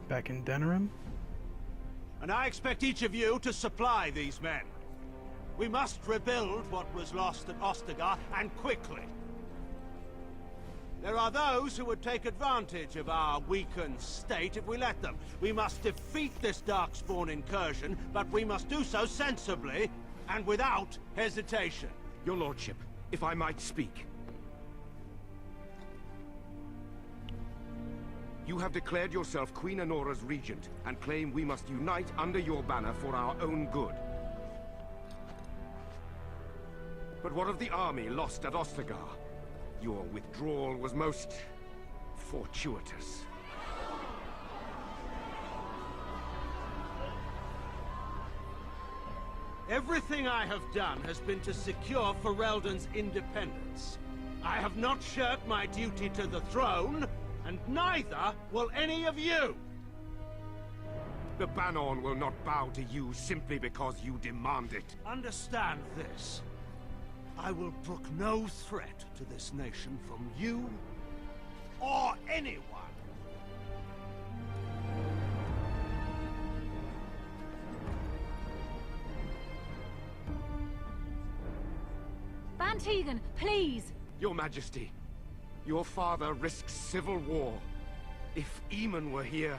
Back in Denerim? And I expect each of you to supply these men. We must rebuild what was lost at Ostagar, and quickly. There are those who would take advantage of our weakened state if we let them. We must defeat this Darkspawn incursion, but we must do so sensibly and without hesitation. Your lordship, if I might speak. You have declared yourself Queen Honora's regent, and claim we must unite under your banner for our own good. But what of the army lost at Ostagar? Your withdrawal was most fortuitous. Everything I have done has been to secure Ferelden's independence. I have not shirked my duty to the throne, and neither will any of you! The Banon will not bow to you simply because you demand it. Understand this. I will brook no threat to this nation from you or anyone. Van Tegan, please! Your Majesty, your father risks civil war. If Eamon were here...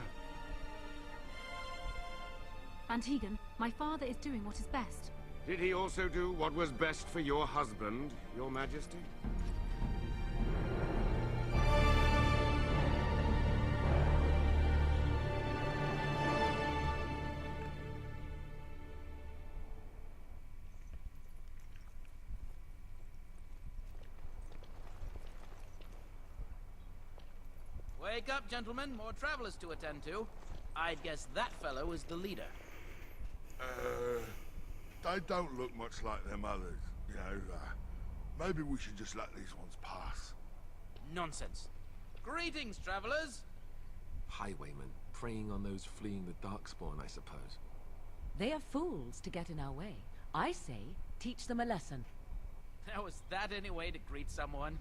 Van Tegan, my father is doing what is best. Did he also do what was best for your husband, Your Majesty? Wake up, gentlemen. More travelers to attend to. I'd guess that fellow is the leader. They don't look much like them others, you know. Maybe we should just let these ones pass. Nonsense. Greetings, travelers. Highwaymen, preying on those fleeing the Darkspawn, I suppose. They are fools to get in our way. I say, teach them a lesson. Now, is that any way to greet someone?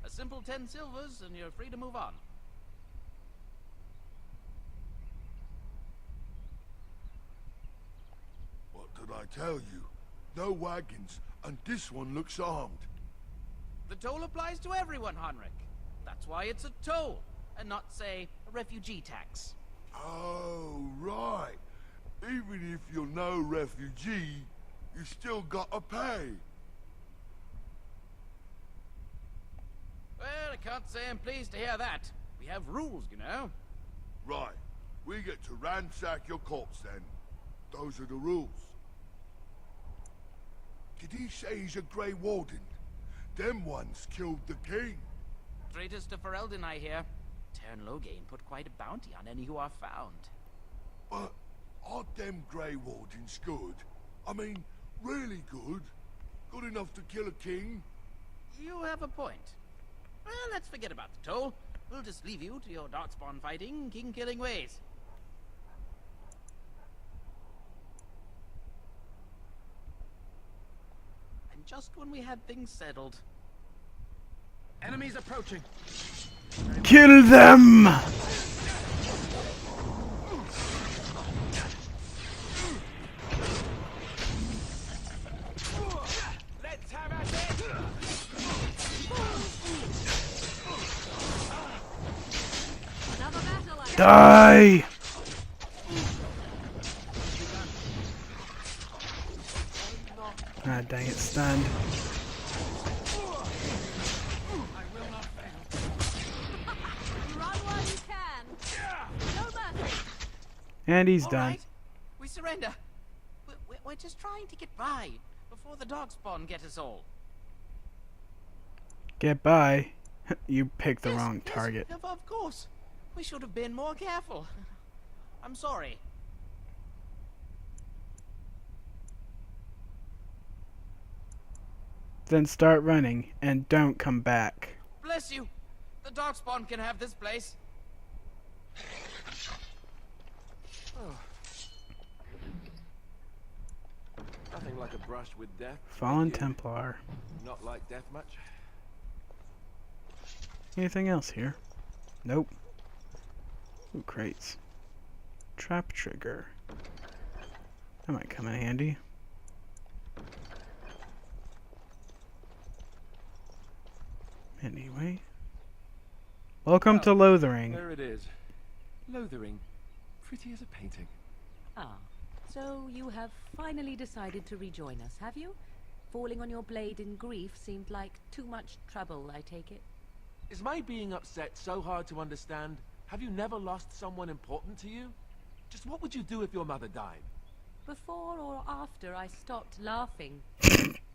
A simple 10 silvers, and you're free to move on. What did I tell you? No wagons, and this one looks armed. The toll applies to everyone, Heinrich. That's why it's a toll, and not, say, a refugee tax. Oh, right. Even if you're no refugee, you still gotta pay. Well, I can't say I'm pleased to hear that. We have rules, you know. Right. We get to ransack your corpse then. Those are the rules. Did he say he's a Grey Warden? Them ones killed the king. Traitors to Ferelden, I hear. Tern Loghain put quite a bounty on any who are found. But aren't them Grey Wardens good? I mean, really good? Good enough to kill a king? You have a point. Well, let's forget about the toll. We'll just leave you to your Darkspawn fighting, king-killing ways. And just when we had things settled... Enemies approaching! Kill them! Let's have at it! Another battle, I Die! Ah, dang it, stand. Run while you can. No mercy. And he's All done. right. We surrender. We're just trying to get by before the Darkspawn get us all. Get by. You picked the Yes, wrong yes, target. Of course. We should have been more careful. I'm sorry. Then start running and don't come back. Bless you. The Darkspawn can have this place. Nothing like a brush with death. Fallen Thank you. Templar. Not like death much. Anything else here? Nope. Ooh, crates. Trap trigger. That might come in handy. Anyway. Welcome to Lothering. There it is. Lothering. Pretty as a painting. Ah, so you have finally decided to rejoin us, have you? Falling on your blade in grief seemed like too much trouble, I take it. Is my being upset so hard to understand? Have you never lost someone important to you? Just what would you do if your mother died? Before or after I stopped laughing?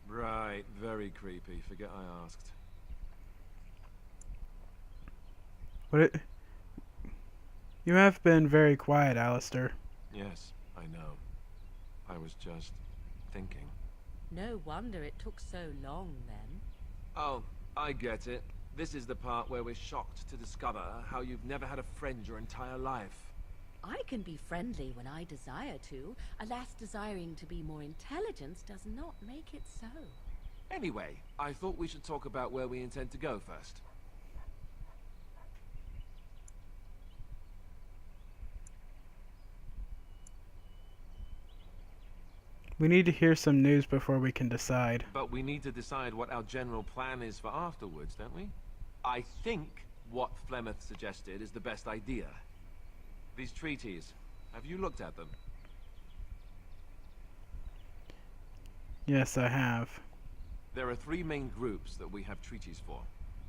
Right, very creepy. Forget I asked. You have been very quiet, Alistair. Yes, I know. I was just thinking. No wonder it took so long, then. Oh, I get it. This is the part where we're shocked to discover how you've never had a friend your entire life. I can be friendly when I desire to. Alas, desiring to be more intelligent does not make it so. Anyway, I thought we should talk about where we intend to go first. We need to hear some news before we can decide. But we need to decide what our general plan is for afterwards, don't we? I think what Flemeth suggested is the best idea. These treaties, have you looked at them? Yes, I have. There are three main groups that we have treaties for.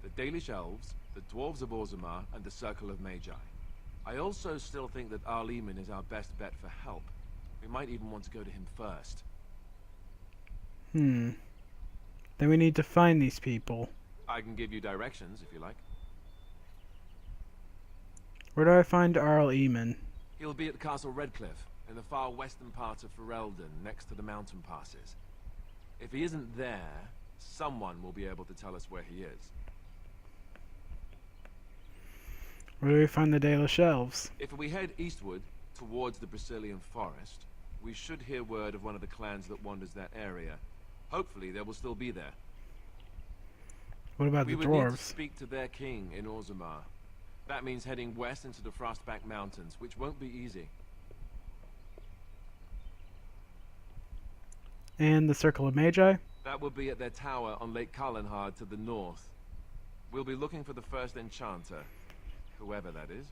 The Dalish Elves, the Dwarves of Orzammar, and the Circle of Magi. I also still think that Arleman is our best bet for help. We might even want to go to him first. Then we need to find these people. I can give you directions if you like. Where do I find Arl Eamon? He'll be at Castle Redcliffe, in the far western part of Ferelden, next to the mountain passes. If he isn't there, someone will be able to tell us where he is. Where do we find the Dalish Elves? If we head eastward, towards the Brazilian forest, we should hear word of one of the clans that wanders that area. Hopefully they will still be there. What about We the would need to dwarves? speak to their king in Orzammar. That means heading west into the Frostback Mountains, which won't be easy. And the Circle of Magi? That will be at their tower on Lake Carlinhard to the north. We'll be looking for the first enchanter, whoever that is.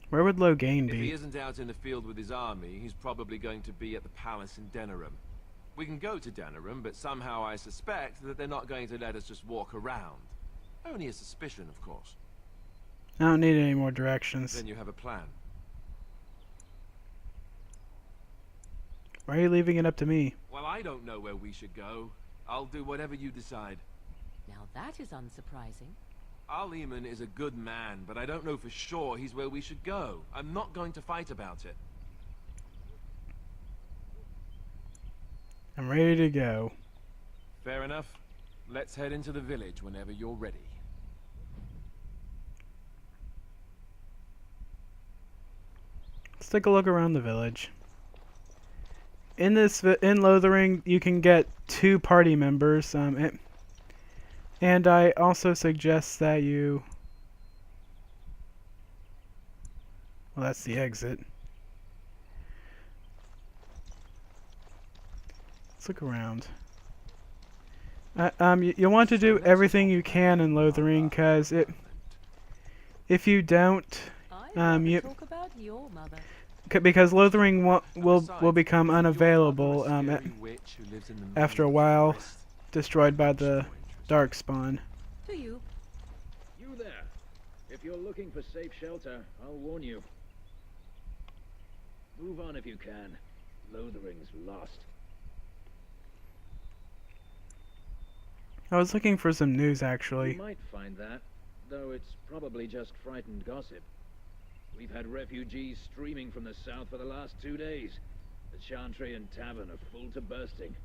Where would Loghain If he be? isn't out in the field with his army, he's probably going to be at the palace in Denerim. We can go to Denerim, but somehow I suspect that they're not going to let us just walk around. Only a suspicion, of course. I don't need any more directions. Then you have a plan. Why are you leaving it up to me? Well, I don't know where we should go. I'll do whatever you decide. Now that is unsurprising. Arleman is a good man, but I don't know for sure he's where we should go. I'm not going to fight about it. I'm ready to go. Fair enough. Let's head into the village whenever you're ready. Let's take a look around the village. In Lothering, you can get 2 party members. And I also suggest that you... Well, that's the exit. Let's look around. You want to do everything you can in Lothering, because if you don't, I want to talk about your mother. because Lothering will become unavailable after a while, destroyed by the Darkspawn. To you. You there. If you're looking for safe shelter, I'll warn you. Move on if you can. Lothering's lost. I was looking for some news, You actually. might find that, though it's probably just frightened gossip. We've had refugees streaming from the south for the last 2 days. The Chantry and Tavern are full to bursting.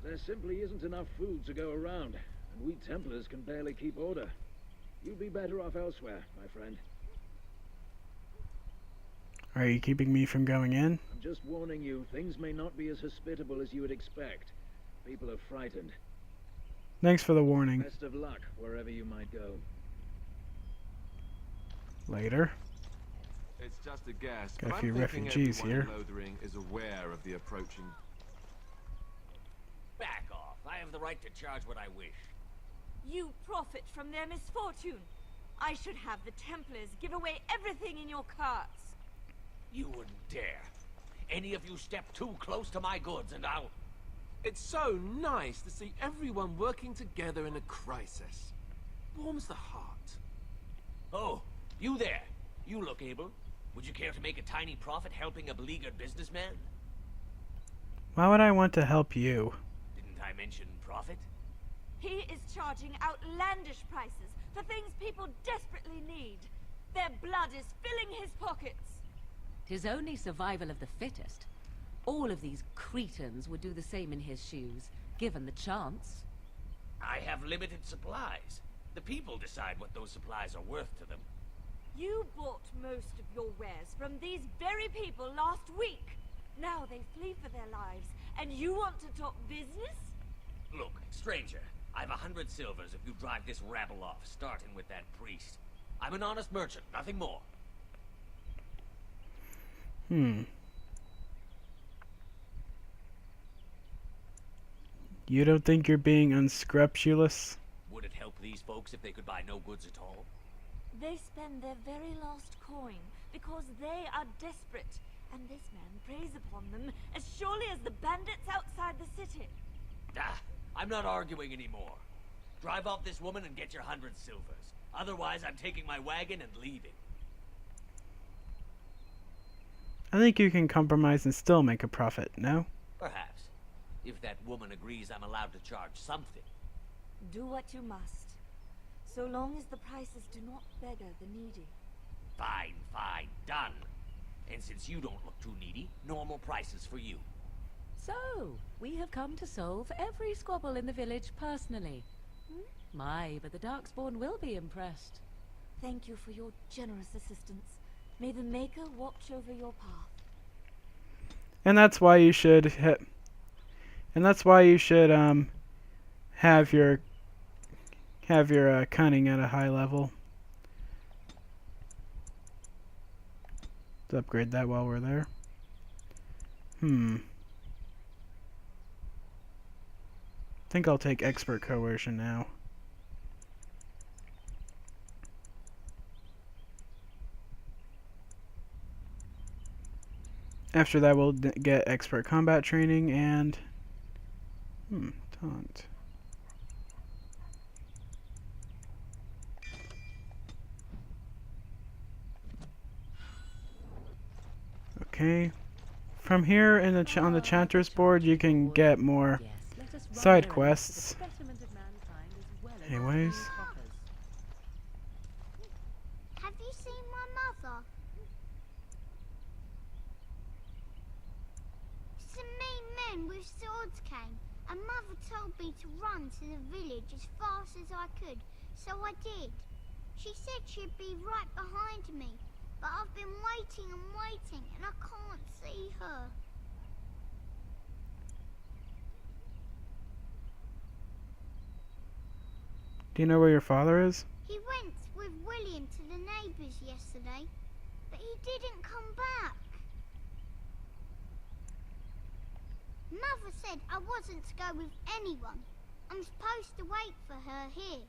There simply isn't enough food to go around, and we Templars can barely keep order. You'd be better off elsewhere, my friend. Are you keeping me from going in? I'm just warning you, things may not be as hospitable as you would expect. People are frightened. Thanks for the warning. Best of luck, wherever you might go. later. It's just a guess, Got a but few I'm thinking refugees everyone here. in Lothering is aware of the approaching. Back off. I have the right to charge what I wish. You profit from their misfortune. I should have the Templars give away everything in your carts. You wouldn't dare. Any of you step too close to my goods and I'll... It's so nice to see everyone working together in a crisis. Warms the heart. Oh, you there. You look able. Would you care to make a tiny profit helping a beleaguered businessman? Why would I want to help you? Didn't I mention profit? He is charging outlandish prices for things people desperately need. Their blood is filling his pockets. 'Tis only survival of the fittest. All of these cretins would do the same in his shoes, given the chance. I have limited supplies. The people decide what those supplies are worth to them. You bought most of your wares from these very people last week. Now they flee for their lives, and you want to talk business? Look, stranger, I've 100 silvers if you drive this rabble off, starting with that priest. I'm an honest merchant, nothing more. You don't think you're being unscrupulous? Would it help these folks if they could buy no goods at all? They spend their very last coin because they are desperate, and this man preys upon them as surely as the bandits outside the city. Ah, I'm not arguing anymore. Drive off this woman and get your 100 silvers. Otherwise, I'm taking my wagon and leaving. I think you can compromise and still make a profit, no? Perhaps. If that woman agrees I'm allowed to charge something. Do what you must, so long as the prices do not beggar the needy. Fine, fine, done. And since you don't look too needy, normal prices for you. So, we have come to solve every squabble in the village personally. My, but the Darkspawn will be impressed. Thank you for your generous assistance. May the Maker watch over your path. And that's why you should have your cunning at a high level. Let's upgrade that while we're there. I think I'll take expert coercion now. After that, we'll get expert combat training and taunt. Okay. From here in the on the chapters board, you can get more side quests. Anyways. Have you seen my mother? Some mean men with swords came, and Mother told me to run to the village as fast as I could, so I did. She said she'd be right behind me, but I've been waiting and waiting, and I can't see her. Do you know where your father is? He went with William to the neighbours yesterday, but he didn't come back. Mother said I wasn't to go with anyone. I'm supposed to wait for her here,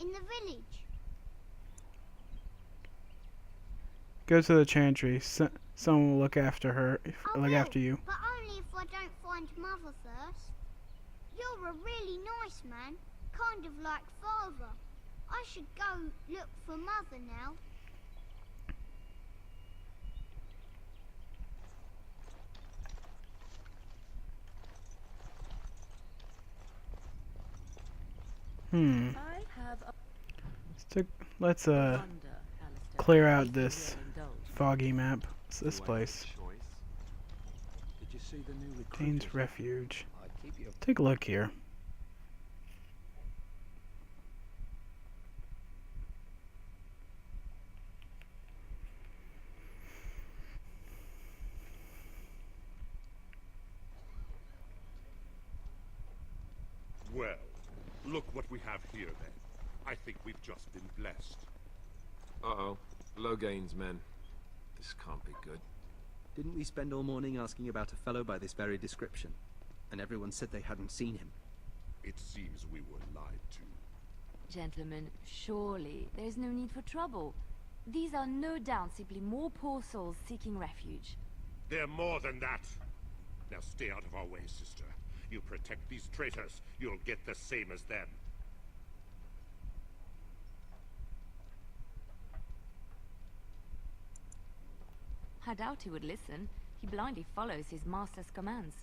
in the village. Go to the chantry. Someone will look after her. After you. But only if I don't find Mother first. You're a really nice man, kind of like Father. I should go look for Mother now. Let's clear out this foggy map. It's this place. Dane's Refuge. Take a look here. Well, look what we have here then. I think we've just been blessed. Uh-oh. Loghain's men. This can't be good. Didn't we spend all morning asking about a fellow by this very description? And everyone said they hadn't seen him. It seems we were lied to. Gentlemen, surely there's no need for trouble. These are no doubt simply more poor souls seeking refuge. They're more than that. Now stay out of our way, sister. You protect these traitors, you'll get the same as them. I doubt he would listen. He blindly follows his master's commands.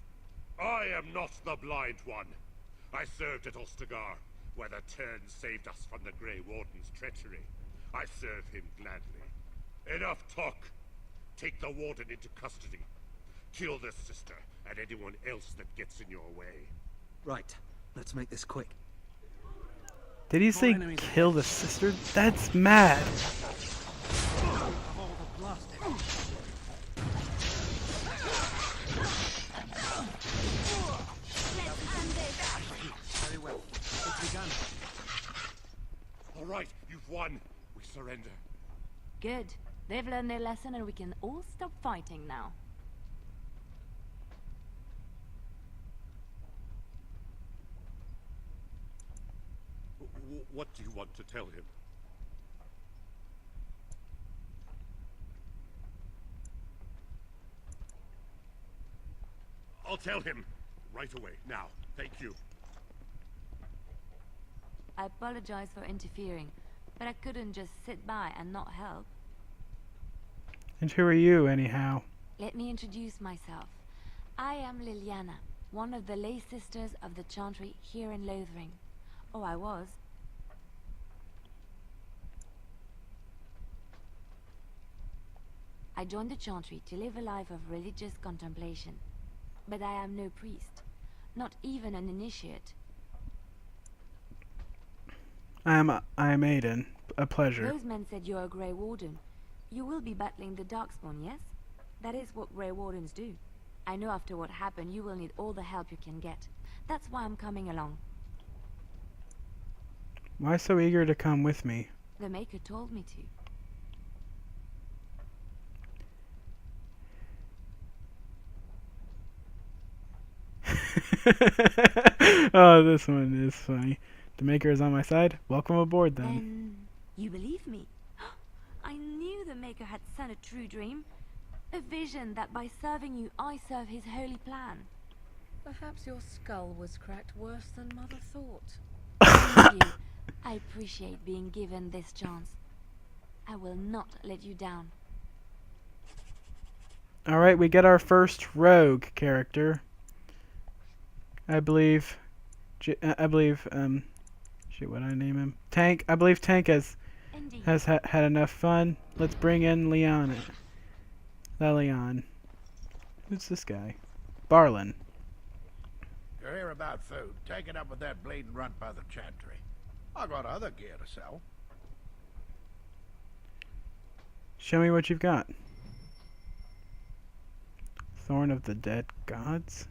I am not the blind one. I served at Ostagar, where the Turn saved us from the Grey Warden's treachery. I serve him gladly. Enough talk! Take the Warden into custody. Kill this sister, and anyone else that gets in your way. Right. Let's make this quick. Did he say kill the sister? That's mad. Very well. It's begun. All right, you've won. We surrender. Good. They've learned their lesson and we can all stop fighting now. What do you want to tell him? I'll tell him. Right away, now. Thank you. I apologize for interfering, but I couldn't just sit by and not help. And who are you, anyhow? Let me introduce myself. I am Liliana, one of the lay sisters of the Chantry here in Lothering. Oh, I was. I joined the Chantry to live a life of religious contemplation. But I am no priest, not even an initiate. I am Aiden. A pleasure. Those men said you're a Grey Warden. You will be battling the Darkspawn, yes? That is what Grey Wardens do. I know after what happened you will need all the help you can get. That's why I'm coming along. Why so eager to come with me? The Maker told me to. Oh, this one is funny. The Maker is on my side. Welcome aboard, then. Then you believe me? I knew the Maker had sent a true dream. A vision that by serving you, I serve his holy plan. Perhaps your skull was cracked worse than Mother thought. Thank you. I appreciate being given this chance. I will not let you down. Alright, we get our first rogue character. I believe, shit, what I name him? Tank. I believe Tank has had enough fun. Let's bring in Leon. Leon. Who's this guy? Barlin. You're here about food. Take it up with that bleeding runt by the Chantry. I got other gear to sell. Show me what you've got. Thorn of the Dead Gods?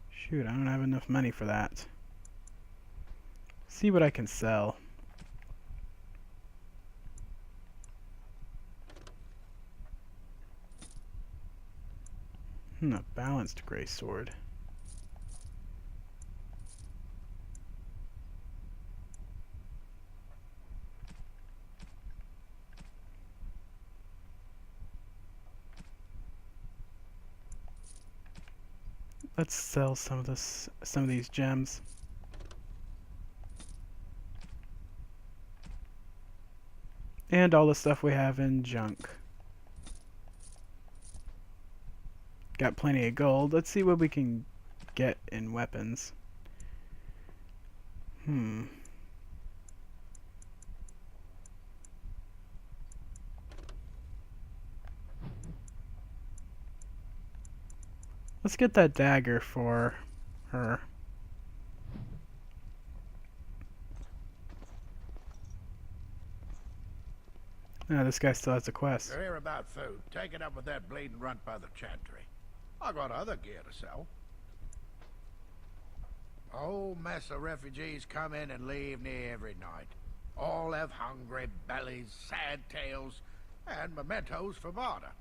Shoot, I don't have enough money for that. See what I can sell. A balanced gray sword. Let's sell some of these gems. And all the stuff we have in junk. Got plenty of gold. Let's see what we can get in weapons. Let's get that dagger for her. Ah, this guy still has a quest. You're here about food. Take it up with that bleeding runt by the Chantry. I got other gear to sell. A whole mess of refugees come in and leave near every night. All have hungry bellies, sad tales, and mementos for barter.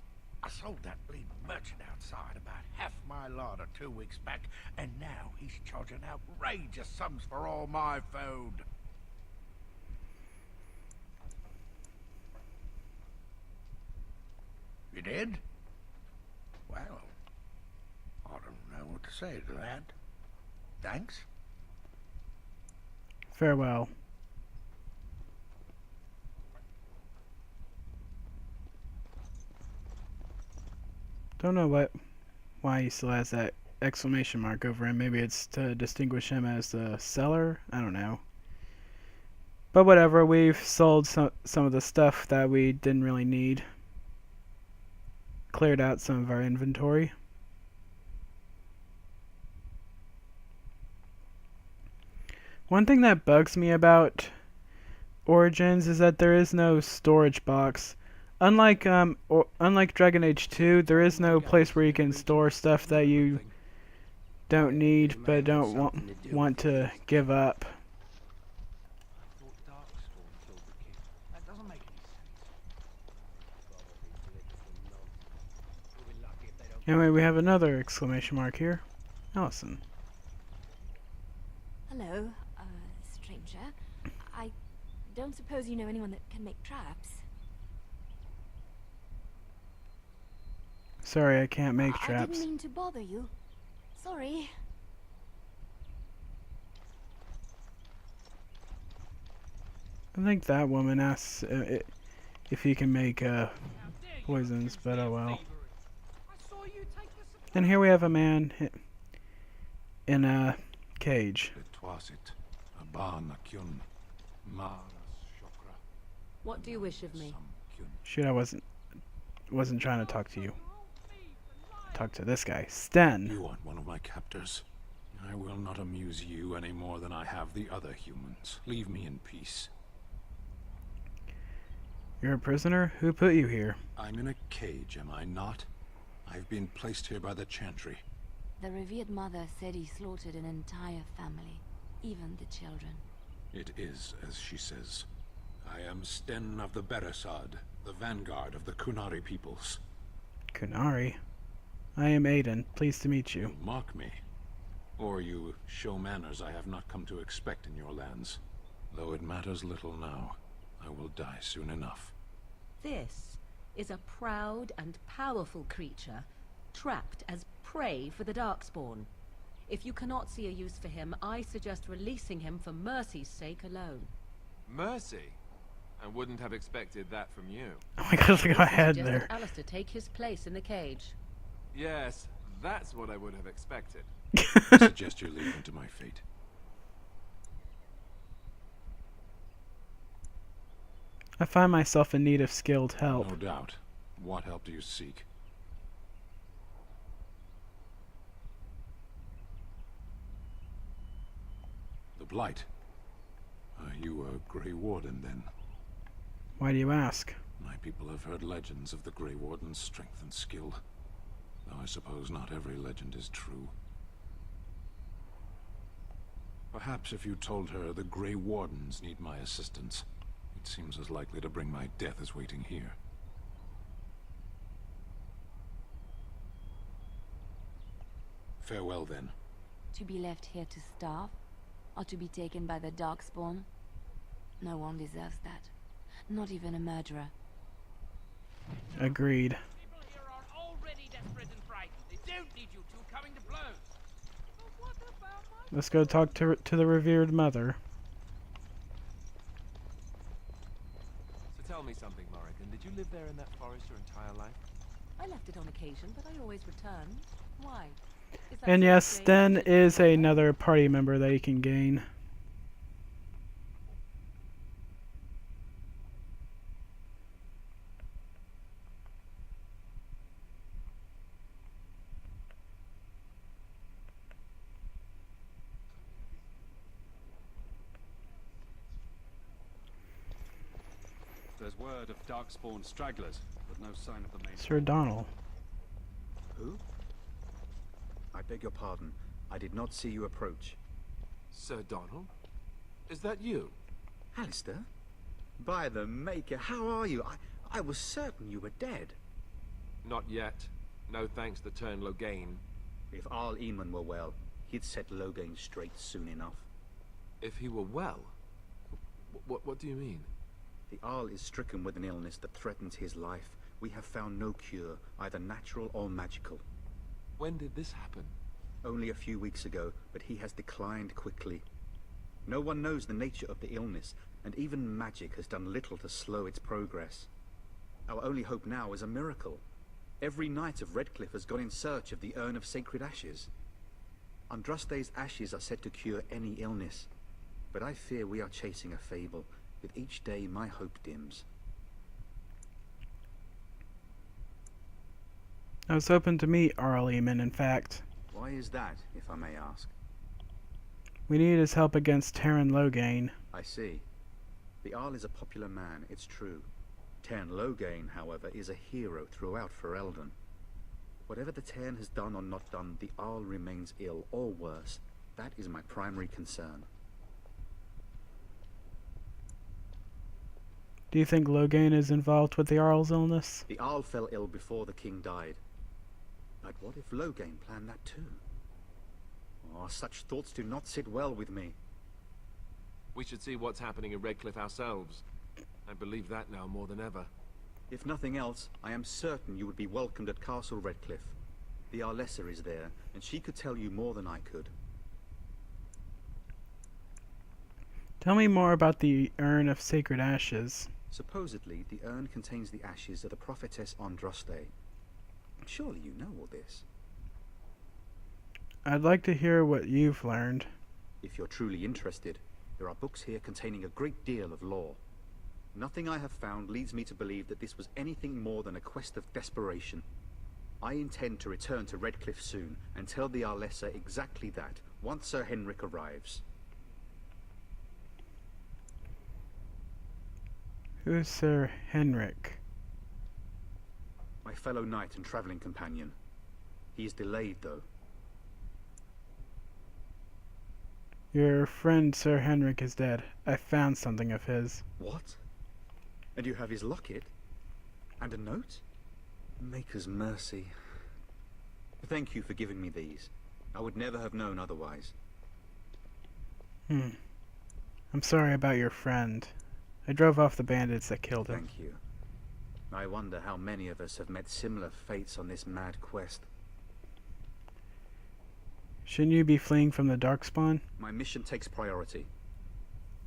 I sold that bleeding merchant outside about half my larder 2 weeks back, and now he's charging outrageous sums for all my food. You did? Well, I don't know what to say to that. Thanks. Farewell. Don't know why he still has that exclamation mark over him. Maybe it's to distinguish him as the seller. I don't know. But whatever, we've sold some of the stuff that we didn't really need. Cleared out some of our inventory. One thing that bugs me about Origins is that there is no storage box. Unlike Dragon Age 2, there is no place where you can store stuff that you don't need but don't want to give up. Anyway, we have another exclamation mark here. Allison. Hello, stranger. I don't suppose you know anyone that can make traps? Sorry, I can't make I traps. didn't mean to bother you. Sorry. I think that woman asks if you can make poisons, but oh well. And here we have a man in a cage. What do you wish of me? Shoot, I wasn't trying to talk to you. Talk to this guy, Sten. You aren't one of my captors. I will not amuse you any more than I have the other humans. Leave me in peace. You're a prisoner? Who put you here? I'm in a cage, am I not? I've been placed here by the Chantry. The revered mother said he slaughtered an entire family, even the children. It is as she says. I am Sten of the Beresad, the vanguard of the Kunari peoples. Kunari? I am Aiden. Pleased to meet you. You mock me. Or you show manners I have not come to expect in your lands. Though it matters little now. I will die soon enough. This is a proud and powerful creature, trapped as prey for the Darkspawn. If you cannot see a use for him, I suggest releasing him for mercy's sake alone. Mercy? I wouldn't have expected that from you. Oh my gosh, look ahead Suggest there. that Alistair take his place in the cage. Yes, that's what I would have expected. I suggest you leave him to my fate. I find myself in need of skilled help. No doubt. What help do you seek? The Blight. Are you a Grey Warden, then? Why do you ask? My people have heard legends of the Grey Warden's strength and skill. Though I suppose not every legend is true. Perhaps if you told her the Grey Wardens need my assistance, it seems as likely to bring my death as waiting here. Farewell, then. To be left here to starve? Or to be taken by the Darkspawn? No one deserves that. Not even a murderer. Agreed. People here are already desperate and frightened. They don't need you two coming to blows. But what about my... Let's go talk to the revered mother. So tell me something, Morrigan. Did you live there in that forest your entire life? I left it on occasion, but I always returned. Why? Is that And so yes, strange? Sten is another party member that you can gain. There's word of Darkspawn stragglers, but no sign of the main. Sir Donald. Who? I beg your pardon. I did not see you approach. Sir Donald? Is that you? Alistair? By the Maker, how are you? I was certain you were dead. Not yet. No thanks to Turn Logain. If Arl Eamon were well, he'd set Logain straight soon enough. If he were well? What do you mean? The Arl is stricken with an illness that threatens his life. We have found no cure, either natural or magical. When did this happen? Only a few weeks ago, but he has declined quickly. No one knows the nature of the illness, and even magic has done little to slow its progress. Our only hope now is a miracle. Every knight of Redcliffe has gone in search of the Urn of Sacred Ashes. Andraste's ashes are said to cure any illness, but I fear we are chasing a fable. With each day, my hope dims. I was hoping to meet Arl Eamon, in fact. Why is that, if I may ask? We need his help against Terran Logain. I see. The Arl is a popular man, it's true. Terran Logain, however, is a hero throughout Ferelden. Whatever the Terran has done or not done, the Arl remains ill, or worse. That is my primary concern. Do you think Logain is involved with the Arl's illness? The Arl fell ill before the king died. But what if Logain planned that too? Oh, such thoughts do not sit well with me. We should see what's happening in Redcliffe ourselves. I believe that now more than ever. If nothing else, I am certain you would be welcomed at Castle Redcliffe. The Arlessa is there, and she could tell you more than I could. Tell me more about the Urn of Sacred Ashes. Supposedly, the urn contains the ashes of the prophetess Andraste. Surely you know all this. I'd like to hear what you've learned. If you're truly interested, there are books here containing a great deal of lore. Nothing I have found leads me to believe that this was anything more than a quest of desperation. I intend to return to Redcliffe soon and tell the Arlessa exactly that, once Sir Henrik arrives. Who's Sir Henrik? My fellow knight and traveling companion. He is delayed, though. Your friend Sir Henrik is dead. I found something of his. What? And you have his locket? And a note? Maker's mercy. Thank you for giving me these. I would never have known otherwise. I'm sorry about your friend. I drove off the bandits that killed him. Thank you. I wonder how many of us have met similar fates on this mad quest. Shouldn't you be fleeing from the Darkspawn? My mission takes priority.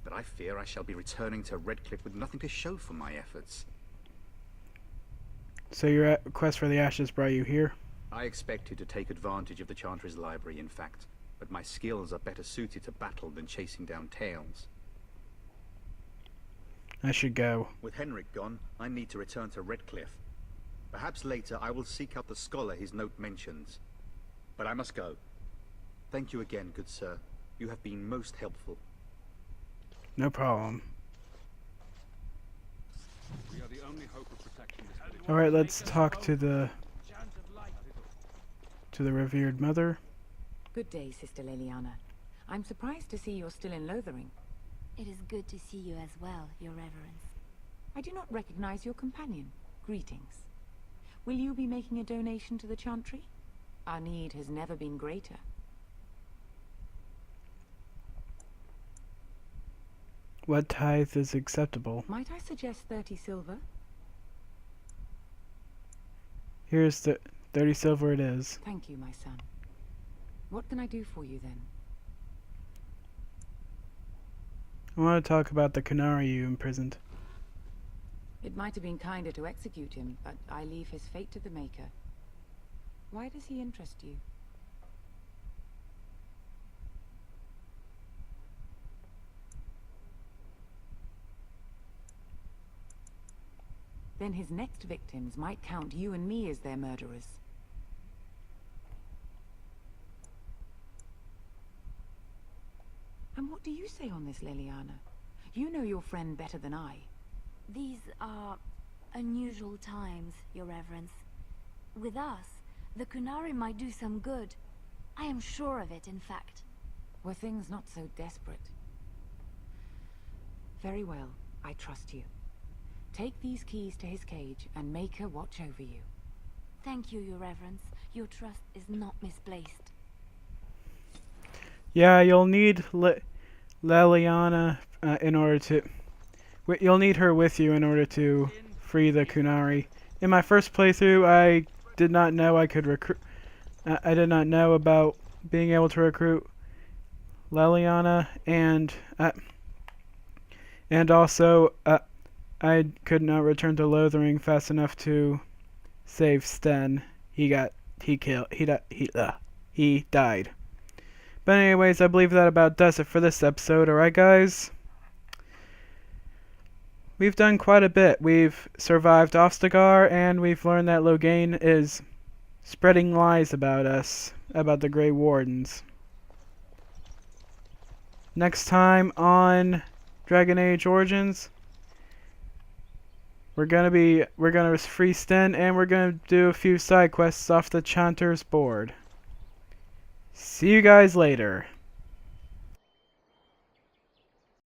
But I fear I shall be returning to Redcliffe with nothing to show for my efforts. So your quest for the Ashes brought you here? I expected to take advantage of the Chantry's library, in fact. But my skills are better suited to battle than chasing down tales. I should go. With Henrik gone, I need to return to Redcliffe. Perhaps later I will seek out the scholar his note mentions. But I must go. Thank you again, good sir. You have been most helpful. No problem. We are the only hope of protection this village. Alright, let's talk to the revered mother. Good day, Sister Leliana. I'm surprised to see you're still in Lothering. It is good to see you as well, Your Reverence. I do not recognize your companion. Greetings. Will you be making a donation to the Chantry? Our need has never been greater. What tithe is acceptable? Might I suggest 30 silver? Here's the 30 silver it is. Thank you, my son. What can I do for you then? I want to talk about the Canary you imprisoned. It might have been kinder to execute him, but I leave his fate to the Maker. Why does he interest you? Then his next victims might count you and me as their murderers. And what do you say on this, Leliana? You know your friend better than I. These are unusual times, Your Reverence. With us, the Kunari might do some good. I am sure of it, in fact. Were things not so desperate? Very well. I trust you. Take these keys to his cage and make her watch over you. Thank you, Your Reverence. Your trust is not misplaced. Yeah, you'll need Leliana in order to... You'll need her with you in order to free the Kunari. In my first playthrough, I did not know I could recruit... I did not know about being able to recruit Leliana, and also I could not return to Lothering fast enough to save Sten. He died. But anyways, I believe that about does it for this episode. Alright, guys? We've done quite a bit. We've survived Ostagar, and we've learned that Loghain is spreading lies about us, about the Grey Wardens. Next time on Dragon Age Origins, we're gonna free Sten, and we're gonna do a few side quests off the Chanter's board. See you guys later.